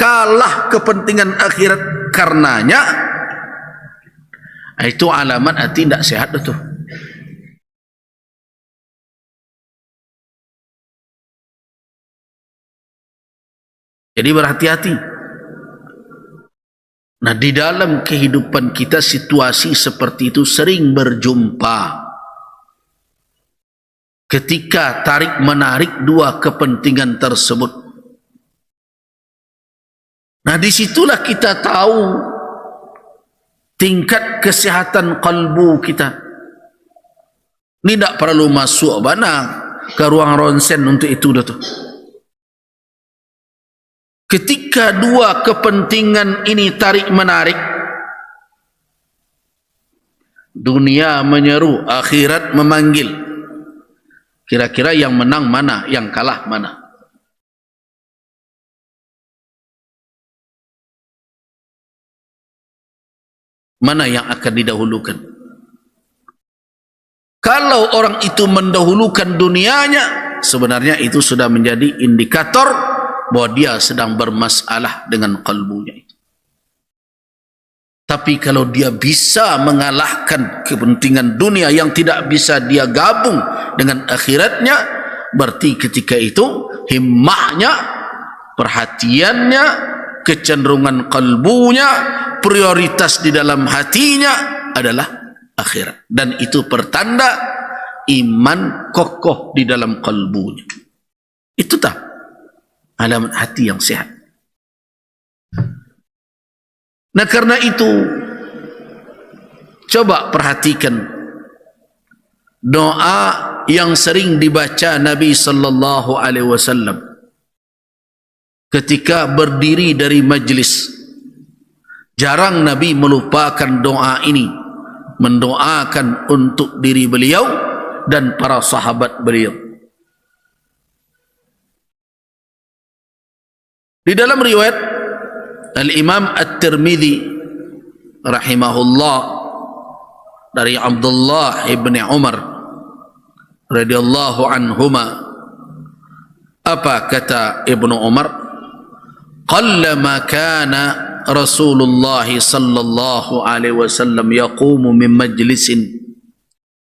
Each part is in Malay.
kalah kepentingan akhirat karenanya, itu alamat hati tidak sehat itu. Jadi berhati-hati. Nah, di dalam kehidupan kita situasi seperti itu sering berjumpa. Ketika tarik menarik dua kepentingan tersebut. Nah, disitulah kita tahu tingkat kesehatan kalbu kita. Ini tidak perlu masuk ke ruang ronsen untuk itu dah tu. Ketika dua kepentingan ini tarik menarik, dunia menyeru, akhirat memanggil. Kira-kira yang menang mana, yang kalah mana? Mana yang akan didahulukan? Kalau orang itu mendahulukan dunianya, sebenarnya itu sudah menjadi indikator bahwa dia sedang bermasalah dengan kalbunya itu. Tapi kalau dia bisa mengalahkan kepentingan dunia yang tidak bisa dia gabung dengan akhiratnya, berarti ketika itu himmahnya, perhatiannya, kecenderungan kalbunya, prioritas di dalam hatinya adalah akhirat. Dan itu pertanda iman kokoh di dalam kalbunya. Itu tak alamat hati yang sehat. Nah, karena itu coba perhatikan doa yang sering dibaca Nabi sallallahu alaihi wasallam ketika berdiri dari majlis. Jarang Nabi melupakan doa ini, mendoakan untuk diri beliau dan para sahabat beliau. Di dalam riwayat Al-Imam At-Tirmidzi rahimahullah dari Abdullah ibn Umar radhiyallahu anhuma, apa kata Ibnu Umar? Qallama kana Rasulullah sallallahu alaihi wasallam yaqumu min majlisin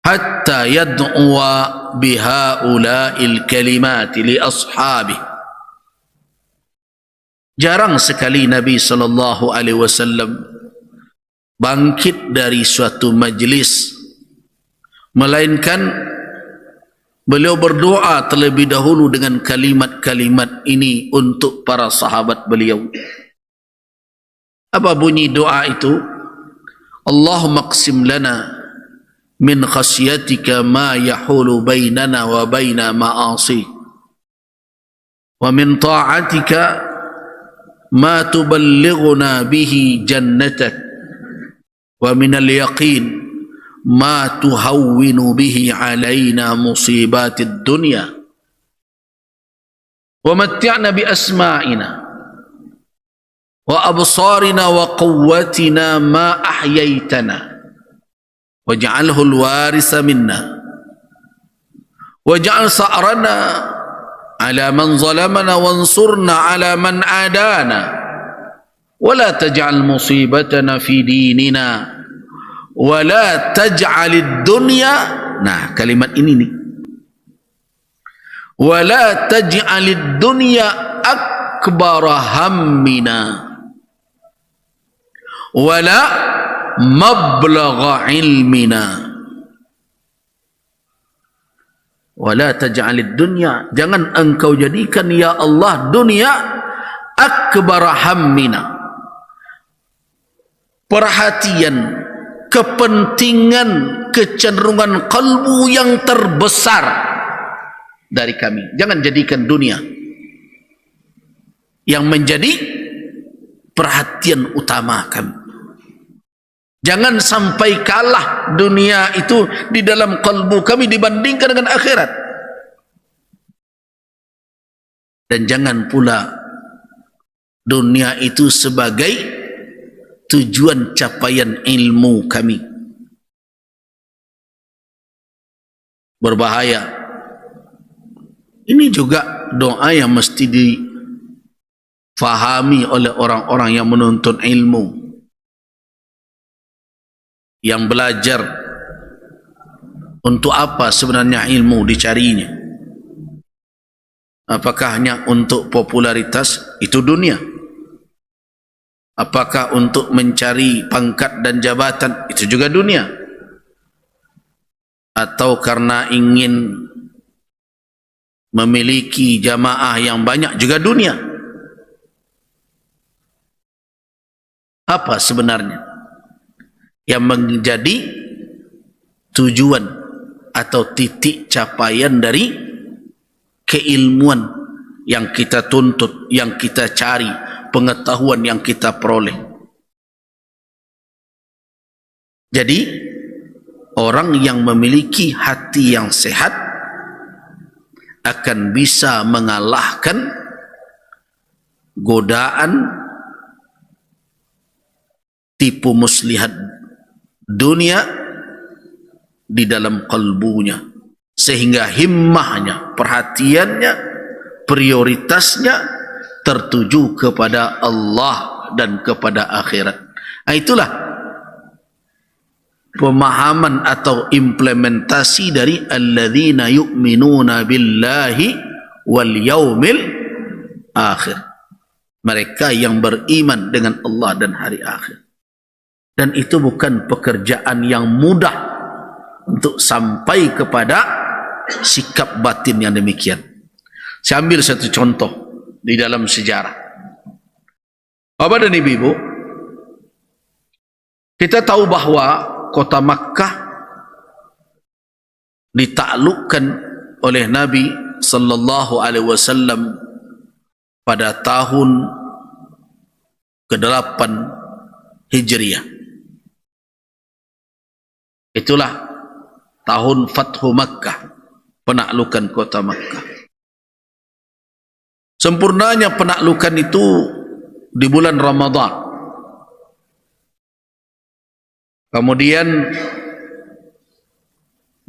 hatta yad'uwa bihaula'il kalimati li ashabihi. Jarang sekali Nabi sallallahu alaihi wasallam bangkit dari suatu majlis, melainkan beliau berdoa terlebih dahulu dengan kalimat-kalimat ini untuk para sahabat beliau. Apa bunyi doa itu? Allahumma qsim lana min khasyatika ma yahulu bainana wa baina ma'asi wa min ta'atika ma tuballighuna bihi jannatak wa minal yaqin ma tuhawwinu bihi alaina musibatid dunya wa matti'na bi asma'ina wa absarina wa quwwatina ma ahyaytana waj'alhu alwarisa minna waj'al sa'rana ala man zalamana wansurna ala man adana wala taj'al musibatana fi dinina wala taj'alid dunya. Nah, kalimat ini nih, wala taj'alid dunya akbara hammina wala mablagha ilmina wala taj'alid dunya, jangan engkau jadikan ya Allah dunia akbar hammina, perhatian, kepentingan, kecenderungan kalbu yang terbesar dari kami. Jangan jadikan dunia yang menjadi perhatian utama kami. Jangan sampai kalah dunia itu di dalam kalbu kami dibandingkan dengan akhirat. Dan jangan pula dunia itu sebagai tujuan capaian ilmu kami. Berbahaya. Ini juga doa yang mesti fahami oleh orang-orang yang menuntut ilmu, yang belajar. Untuk apa sebenarnya ilmu dicarinya? Apakah hanya untuk popularitas? Itu dunia. Apakah untuk mencari pangkat dan jabatan? Itu juga dunia. Atau karena ingin memiliki jamaah yang banyak? Juga dunia. Apa sebenarnya yang menjadi tujuan atau titik capaian dari keilmuan yang kita tuntut, yang kita cari, pengetahuan yang kita peroleh? Jadi orang yang memiliki hati yang sehat akan bisa mengalahkan godaan tipu muslihat dunia di dalam kalbunya, sehingga himmahnya, perhatiannya, prioritasnya tertuju kepada Allah dan kepada akhirat. Itulah pemahaman atau implementasi dari alladzina yu'minuna billahi wal yaumil akhir, mereka yang beriman dengan Allah dan hari akhir. Dan itu bukan pekerjaan yang mudah untuk sampai kepada sikap batin yang demikian. Saya ambil satu contoh di dalam sejarah. Bapak dan Ibu, kita tahu bahwa kota Makkah ditaklukkan oleh Nabi sallallahu alaihi wasallam pada tahun ke-8 Hijriah. Itulah tahun Fathu Makkah, penaklukan kota Makkah. Sempurnanya penaklukan itu di bulan Ramadan. Kemudian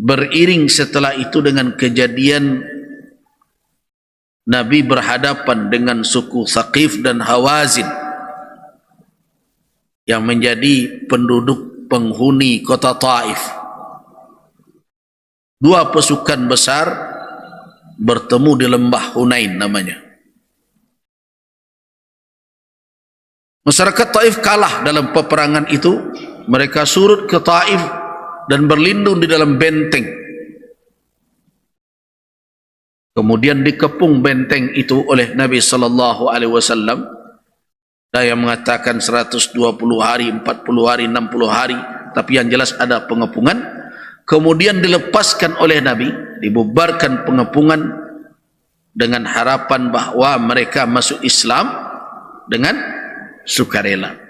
beriring setelah itu dengan kejadian Nabi berhadapan dengan suku Thaqif dan Hawazin yang menjadi penduduk penghuni kota Taif. Dua pasukan besar bertemu di lembah Hunain namanya. Masyarakat Taif kalah dalam peperangan itu. Mereka surut ke Taif dan berlindung di dalam benteng. Kemudian dikepung benteng itu oleh Nabi sallallahu alaihi wasallam. Ada yang mengatakan 120 hari, 40 hari, 60 hari, tapi yang jelas ada pengepungan. Kemudian dilepaskan oleh Nabi, dibubarkan pengepungan dengan harapan bahwa mereka masuk Islam dengan sukarela.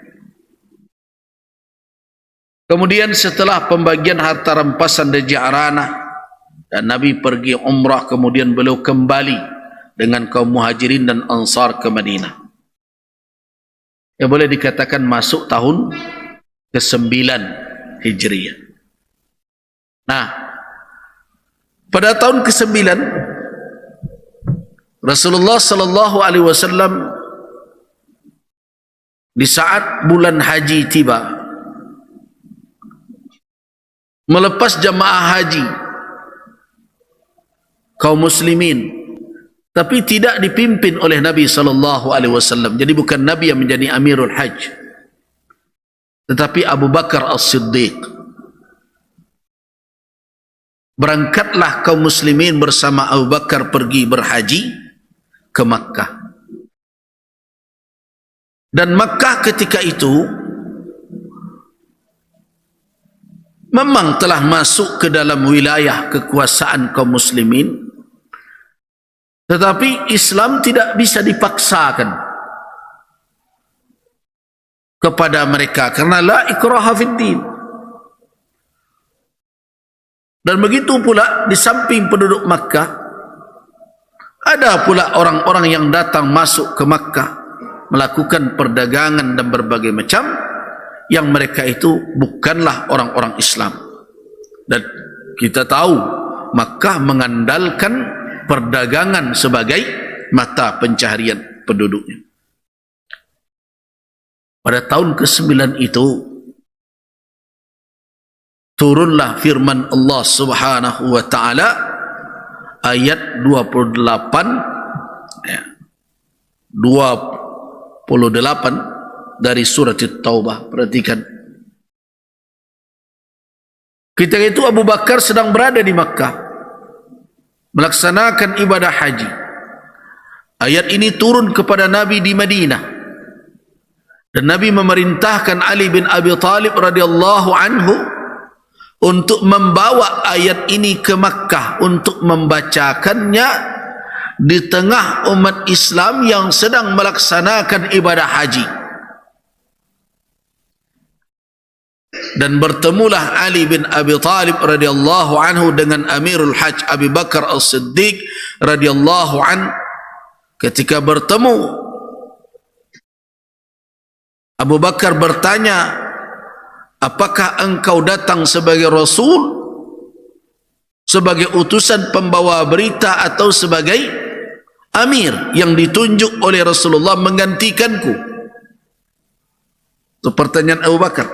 Kemudian setelah pembagian harta rampasan di Ja'ranah dan Nabi pergi umrah, kemudian beliau kembali dengan kaum muhajirin dan ansar ke Madinah. Ya, boleh dikatakan masuk tahun ke-9 Hijriah. Nah, pada tahun ke-9 Rasulullah sallallahu alaihi wasallam di saat bulan haji tiba melepas jamaah haji kaum muslimin, tapi tidak dipimpin oleh Nabi sallallahu alaihi wasallam. Jadi bukan Nabi yang menjadi Amirul Hajj, tetapi Abu Bakar As-Siddiq. Berangkatlah kaum muslimin bersama Abu Bakar pergi berhaji ke Makkah. Dan Makkah ketika itu memang telah masuk ke dalam wilayah kekuasaan kaum muslimin, tetapi Islam tidak bisa dipaksakan kepada mereka karena la ikraha fid din. Dan begitu pula di samping penduduk Makkah, ada pula orang-orang yang datang masuk ke Makkah melakukan perdagangan dan berbagai macam, yang mereka itu bukanlah orang-orang Islam. Dan kita tahu Makkah mengandalkan perdagangan sebagai mata pencaharian penduduknya. Pada tahun ke-9 itu turunlah firman Allah Subhanahu wa taala ayat 28 ya, 28 dari surat At-Taubah. Perhatikan. Ketika itu Abu Bakar sedang berada di Makkah melaksanakan ibadah haji. Ayat ini turun kepada Nabi di Madinah. Dan Nabi memerintahkan Ali bin Abi Thalib radhiyallahu anhu untuk membawa ayat ini ke Makkah untuk membacakannya di tengah umat Islam yang sedang melaksanakan ibadah haji. Dan bertemulah Ali bin Abi Thalib radhiyallahu anhu dengan Amirul Hajj Abu Bakar As-Siddiq radhiyallahu anhu. Ketika bertemu, Abu Bakar bertanya, apakah engkau datang sebagai Rasul, sebagai utusan pembawa berita, atau sebagai Amir yang ditunjuk oleh Rasulullah menggantikanku? Itu pertanyaan Abu Bakar.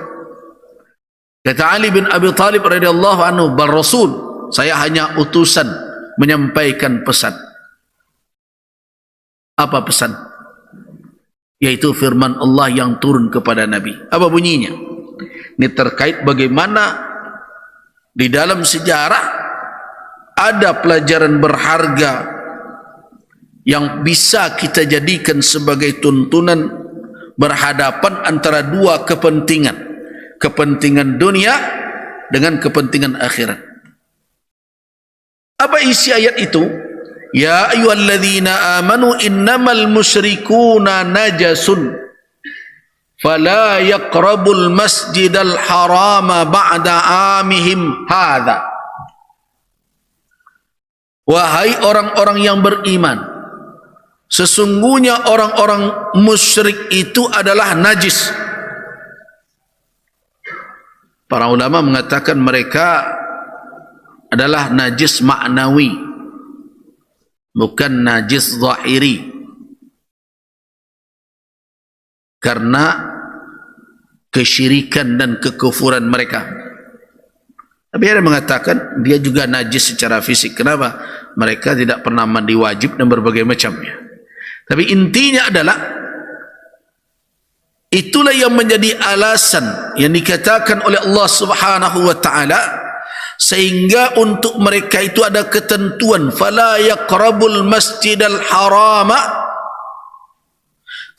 Kata Ali bin Abi Thalib radhiyallahu anhu, bal Rasul, saya hanya utusan menyampaikan pesan. Apa pesan? Yaitu firman Allah yang turun kepada Nabi. Apa bunyinya? Ini terkait bagaimana di dalam sejarah ada pelajaran berharga yang bisa kita jadikan sebagai tuntunan berhadapan antara dua kepentingan, kepentingan dunia dengan kepentingan akhirat. Apa isi ayat itu? Ya ayyuhalladzina amanu innamal musyrikuuna najasun fala yaqrabul masjidal harama ba'da amihim hadha. Wahai orang-orang yang beriman, sesungguhnya orang-orang musyrik itu adalah najis. Para ulama mengatakan mereka adalah najis maknawi, bukan najis zahiri, karena kesyirikan dan kekufuran mereka. Tapi ada yang mengatakan dia juga najis secara fisik. Kenapa? Mereka tidak pernah mandi wajib dan berbagai macamnya. Tapi intinya adalah itulah yang menjadi alasan yang dikatakan oleh Allah Subhanahu wa taala, sehingga untuk mereka itu ada ketentuan fala yaqrabul masjidal harama,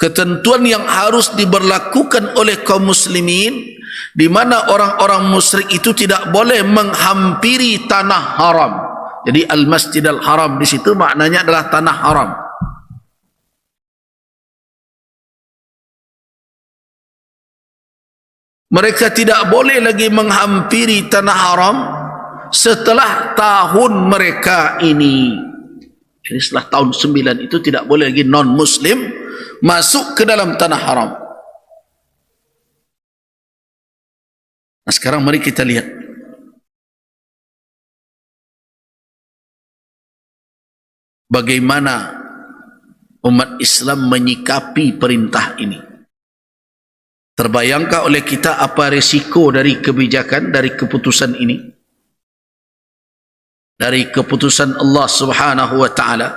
ketentuan yang harus diberlakukan oleh kaum muslimin, di mana orang-orang musyrik itu tidak boleh menghampiri tanah haram. Jadi al-masjidal haram di situ maknanya adalah tanah haram. Mereka tidak boleh lagi menghampiri tanah haram setelah tahun mereka ini. Jadi setelah tahun 9 itu tidak boleh lagi non-muslim masuk ke dalam tanah haram. Nah, sekarang mari kita lihat bagaimana umat Islam menyikapi perintah ini. Terbayangkah oleh kita apa resiko dari kebijakan, dari keputusan ini? Dari keputusan Allah Subhanahu wa taala?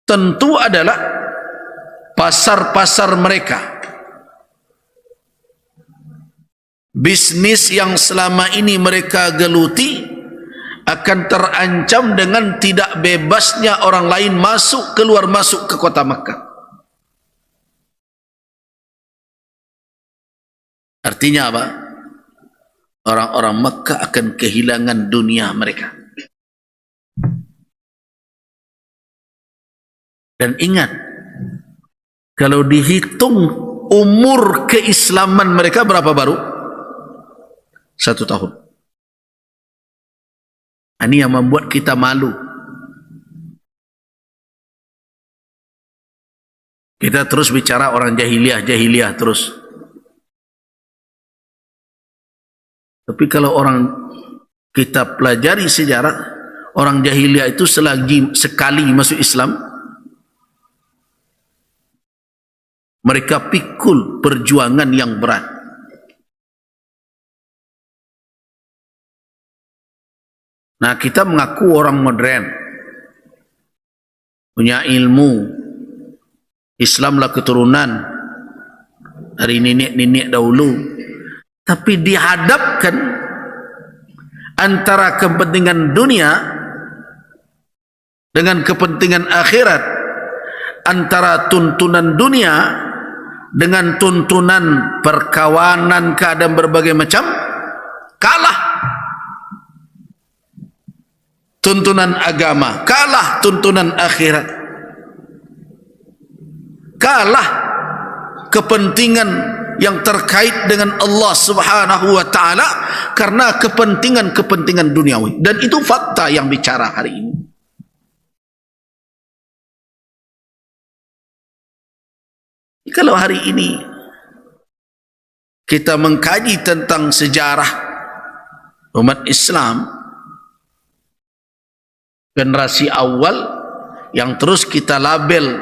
Tentu adalah pasar-pasar mereka, bisnis yang selama ini mereka geluti akan terancam dengan tidak bebasnya orang lain masuk keluar masuk ke kota Makkah. Artinya apa? Orang-orang Makkah akan kehilangan dunia mereka. Dan ingat, kalau dihitung umur keislaman mereka berapa baru? 1 tahun. Ini yang membuat kita malu. Kita terus bicara orang jahiliyah terus. Tapi kalau orang kita pelajari sejarah, orang jahiliyah itu selagi sekali masuk Islam, Mereka pikul perjuangan yang berat. Nah, kita mengaku orang modern, punya ilmu, Islamlah keturunan dari nenek-nenek dahulu, tapi dihadapkan antara kepentingan dunia dengan kepentingan akhirat, antara tuntunan dunia dengan tuntunan perkawanan, keadaan berbagai macam, kalah. Tuntunan agama kalah, tuntunan akhirat kalah, kepentingan yang terkait dengan Allah Subhanahu wa taala karena kepentingan-kepentingan duniawi. Dan itu fakta yang bicara hari ini. Kalau hari ini kita mengkaji tentang sejarah umat Islam, generasi awal yang terus kita label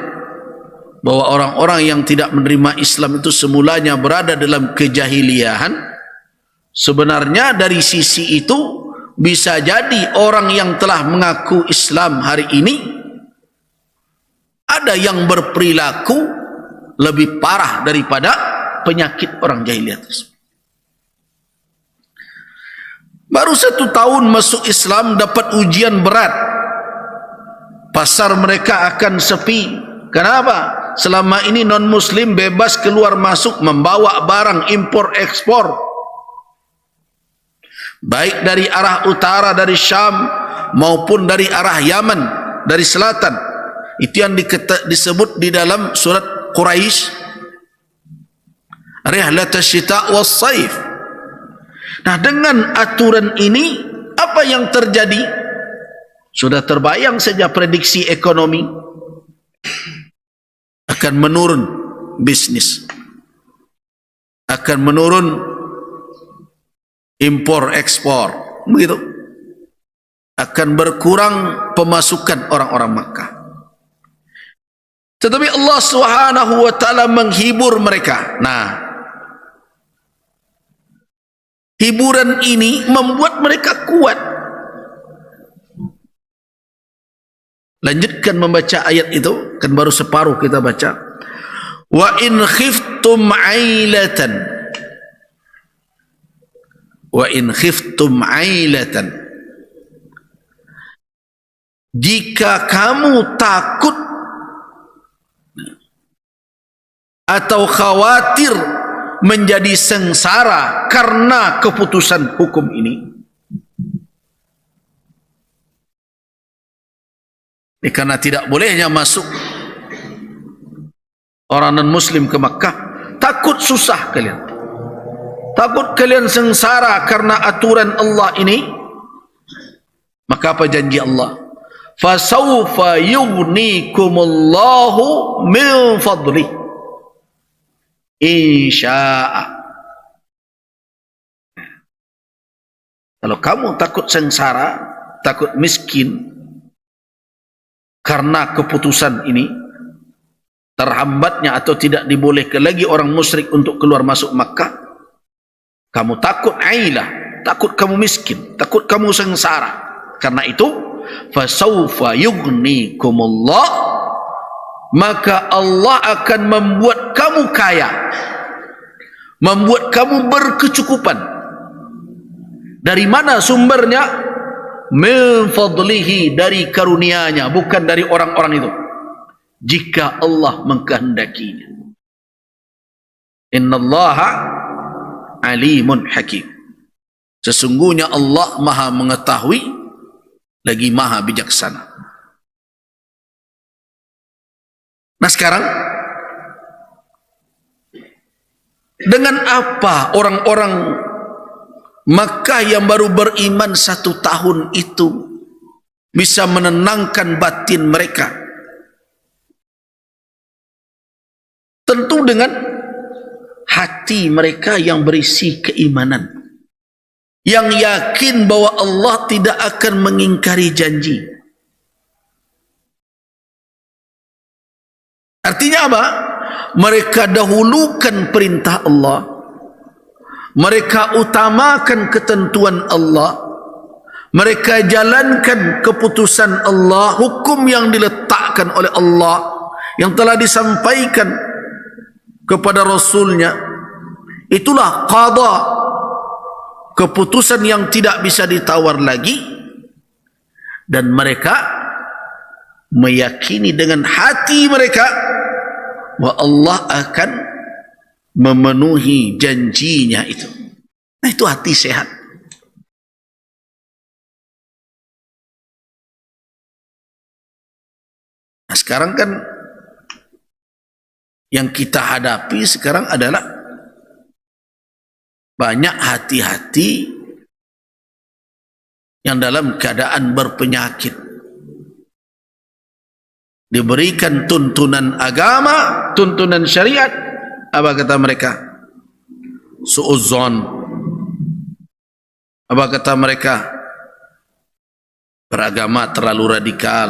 bahwa orang-orang yang tidak menerima Islam itu semulanya berada dalam kejahiliahan, sebenarnya dari sisi itu bisa jadi orang yang telah mengaku Islam hari ini ada yang berperilaku lebih parah daripada penyakit orang jahiliyah tersebut. Baru 1 tahun masuk Islam dapat ujian berat. Pasar mereka akan sepi. Kenapa? Selama ini non-muslim bebas keluar masuk, membawa barang impor ekspor, baik dari arah utara, dari Syam, maupun dari arah Yaman, dari selatan. Itu yang disebut di dalam surat Quraisy, Rihlat Asyita was Saif. Nah, dengan aturan ini apa yang terjadi? Sudah terbayang saja prediksi ekonomi akan menurun, bisnis akan menurun, impor ekspor, begitu, akan berkurang pemasukan orang-orang Makkah. Tetapi Allah Subhanahu wa taala menghibur mereka. Nah, hiburan ini membuat mereka kuat. Lanjutkan membaca ayat itu, kan baru separuh kita baca. Wa in khiftum 'ailatan, wa in khiftum 'ailatan, jika kamu takut atau khawatir menjadi sengsara karena keputusan hukum ini. Karena tidak bolehnya masuk orang non-muslim ke Makkah, takut susah kalian, takut kalian sengsara karena aturan Allah ini, maka apa janji Allah? Fasawfa yughnikumullahu min fadlih insya'a. Kalau kamu takut sengsara, takut miskin karena keputusan ini, terhambatnya atau tidak dibolehkan lagi orang musyrik untuk keluar masuk Makkah, kamu takut ailah, takut kamu miskin, takut kamu sengsara, karena itu fasawfa yughnikumullah, maka Allah akan membuat kamu kaya, membuat kamu berkecukupan. Dari mana sumbernya? Min fadlihi, dari karunia-Nya, bukan dari orang-orang itu, jika Allah mengkehendakinya. Innallaha alimun hakim, sesungguhnya Allah maha mengetahui lagi maha bijaksana. Nah, sekarang dengan apa orang-orang Makkah yang baru beriman 1 tahun itu bisa menenangkan batin mereka? Tentu dengan hati mereka yang berisi keimanan, yang yakin bahwa Allah tidak akan mengingkari janji. Artinya apa? mereka dahulukan perintah Allah, mereka utamakan ketentuan Allah, mereka jalankan keputusan Allah, hukum yang diletakkan oleh Allah yang telah disampaikan kepada Rasulnya. Itulah qada, keputusan yang tidak bisa ditawar lagi. Dan mereka meyakini dengan hati mereka bahwa Allah akan memenuhi janjinya itu. Nah, itu hati sehat. Nah, sekarang kan yang kita hadapi sekarang adalah banyak hati-hati yang dalam keadaan berpenyakit, diberikan tuntunan agama, tuntunan syariat. Apa kata mereka? Su'uzzon. Apa kata mereka? Beragama terlalu radikal.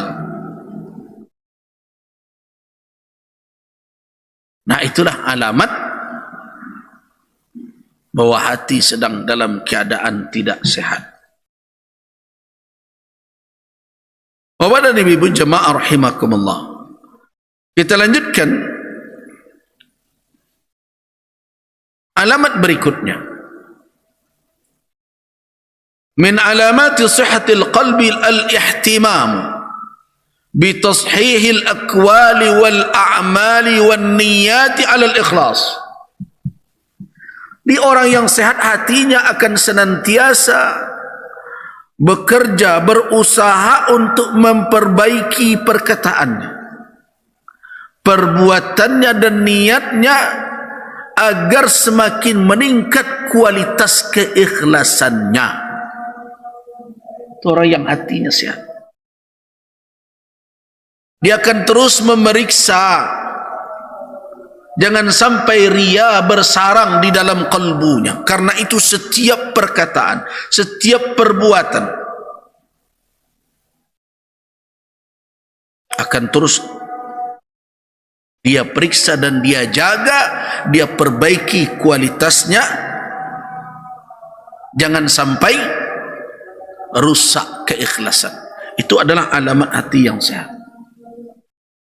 Nah, itulah alamat bahwa hati sedang dalam keadaan tidak sehat. Bapak dan ibu jemaah rahimakumullah, kita lanjutkan alamat berikutnya. Min alamati sihhatil qalbi al-ihtimam bi tashihil aqwali wal a'mali wan niyyati 'ala al-ikhlas. Di orang yang sehat hatinya akan senantiasa bekerja, berusaha untuk memperbaiki perkataannya, perbuatannya dan niatnya agar semakin meningkat kualitas keikhlasannya. Itu orang yang hatinya sehat. Dia akan terus memeriksa, jangan sampai ria bersarang di dalam kalbunya. Karena itu setiap perkataan, setiap perbuatan akan terus dia periksa dan dia jaga, dia perbaiki kualitasnya. Jangan sampai rusak keikhlasan. Itu adalah alamat hati yang sehat.